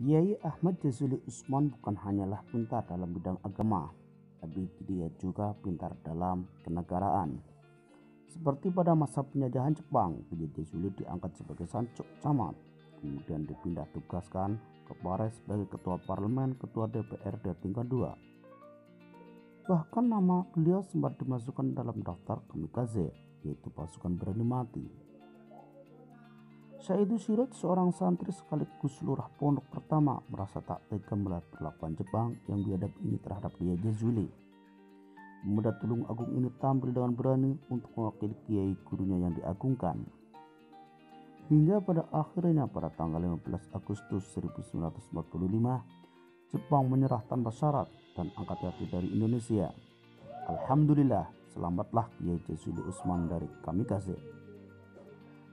Kiai Ahmad Jazuli Usman bukan hanyalah pintar dalam bidang agama, tapi dia juga pintar dalam kenegaraan. Seperti pada masa penjajahan Jepang, Kiai Jazuli diangkat sebagai sancuk camat, kemudian dipindah tugaskan ke Paris sebagai ketua parlemen, ketua DPRD tingkat 2. Bahkan nama beliau sempat dimasukkan dalam daftar kamikaze, yaitu pasukan berani mati. Saidu Sirot, seorang santri sekaligus lurah pondok pertama, merasa tak tega melihat perlakuan Jepang yang biadab ini terhadap Kiai Jazuli. Pemuda Tulung Agung ini tampil dengan berani untuk mewakili kiai gurunya yang diagungkan. Hingga pada akhirnya pada tanggal 15 Agustus 1945, Jepang menyerah tanpa syarat dan angkat kaki dari Indonesia. Alhamdulillah, selamatlah Kiai Jazuli Usman dari kamikaze.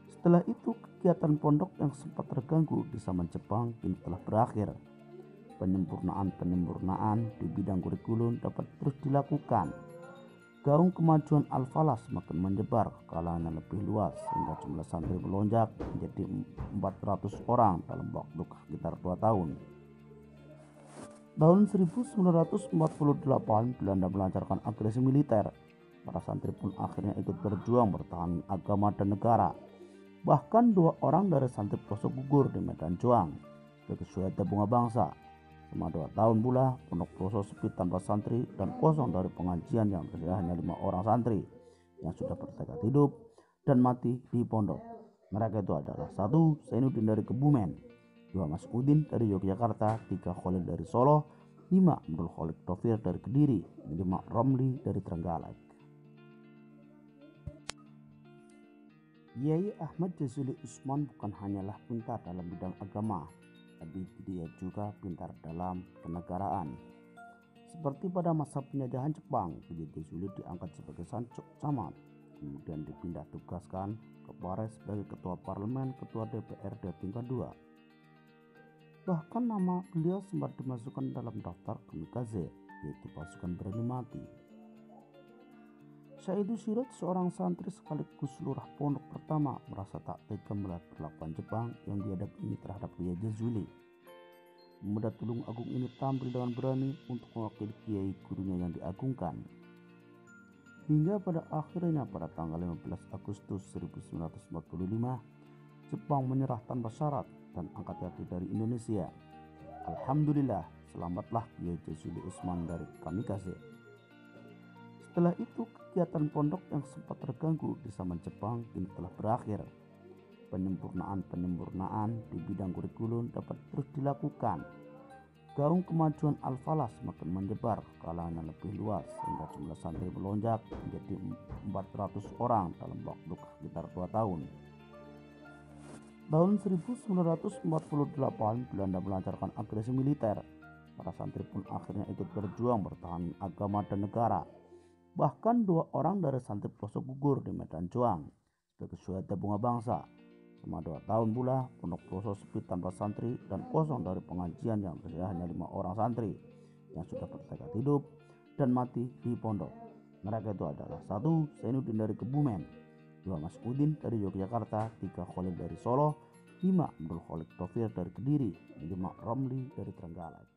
Setelah itu, kegiatan pondok yang sempat terganggu di zaman Jepang kini telah berakhir. Penyempurnaan di bidang kurikulum dapat terus dilakukan. Gaung kemajuan Al-Falah semakin menyebar ke kalangan yang lebih luas sehingga jumlah santri melonjak menjadi 400 orang dalam waktu sekitar 2 tahun. Tahun 1948 Belanda melancarkan agresi militer. Para santri pun akhirnya ikut berjuang bertahan agama dan negara. Bahkan 2 orang dari santri pelosok gugur di medan juang sebagai syuhada bunga bangsa. Selama 2 tahun pula pondok pelosok sepi tanpa santri dan kosong dari pengajian yang tersedia hanya 5 orang santri yang sudah bertekad hidup dan mati di pondok. Mereka itu adalah 1. Zainuddin dari Kebumen, 2. Mas'udin dari Yogyakarta, 3. Khalil dari Solo, 5. Abdul Khalik Tofir dari Kediri, 5. Romli dari Trenggalek. Kiai Ahmad Jazuli Usman bukan hanyalah pintar dalam bidang agama, tapi dia juga pintar dalam kenegaraan. Seperti pada masa penjajahan Jepang, Kiai Jazuli diangkat sebagai sancuk camat, kemudian dipindah tugaskan ke Paris sebagai ketua parlemen, ketua DPRD tingkat 2. Bahkan nama beliau sempat dimasukkan dalam daftar kamikaze, yaitu pasukan berani mati. Saidu Sirot, seorang santri sekaligus lurah pondok pertama, merasa tak tega melihat perlakuan Jepang yang biadab ini terhadap Kiai Jazuli. Pemuda Tulung Agung ini tampil dengan berani untuk mewakili kiai gurunya yang diagungkan. Hingga pada akhirnya pada tanggal 15 Agustus 1945, Jepang menyerah tanpa syarat dan angkat kaki dari Indonesia. Alhamdulillah, selamatlah Kiai Jazuli Usman dari kamikaze. Setelah itu, kegiatan pondok yang sempat terganggu di zaman Jepang kini telah berakhir. Penyempurnaan di bidang kurikulum dapat terus dilakukan. Gaung kemajuan Al-Falah semakin menyebar ke kalangan yang lebih luas sehingga jumlah santri melonjak menjadi 400 orang dalam waktu sekitar 2 tahun. Tahun 1948 Belanda melancarkan agresi militer. Para santri pun akhirnya ikut berjuang bertahan agama dan negara. Bahkan 2 orang dari santri pelosok gugur di medan juang sebagai syuhada bunga bangsa. Selama 2 tahun pula pondok pelosok sepi tanpa santri dan kosong dari pengajian yang tersedia hanya 5 orang santri yang sudah bertekad hidup dan mati di pondok. Mereka itu adalah 1. Zainuddin dari Kebumen, 2. Mas'udin dari Yogyakarta, 3. Khalil dari Solo, 5. Abdul Khalik Tofir dari Kediri, 5. Romli dari Trenggalek.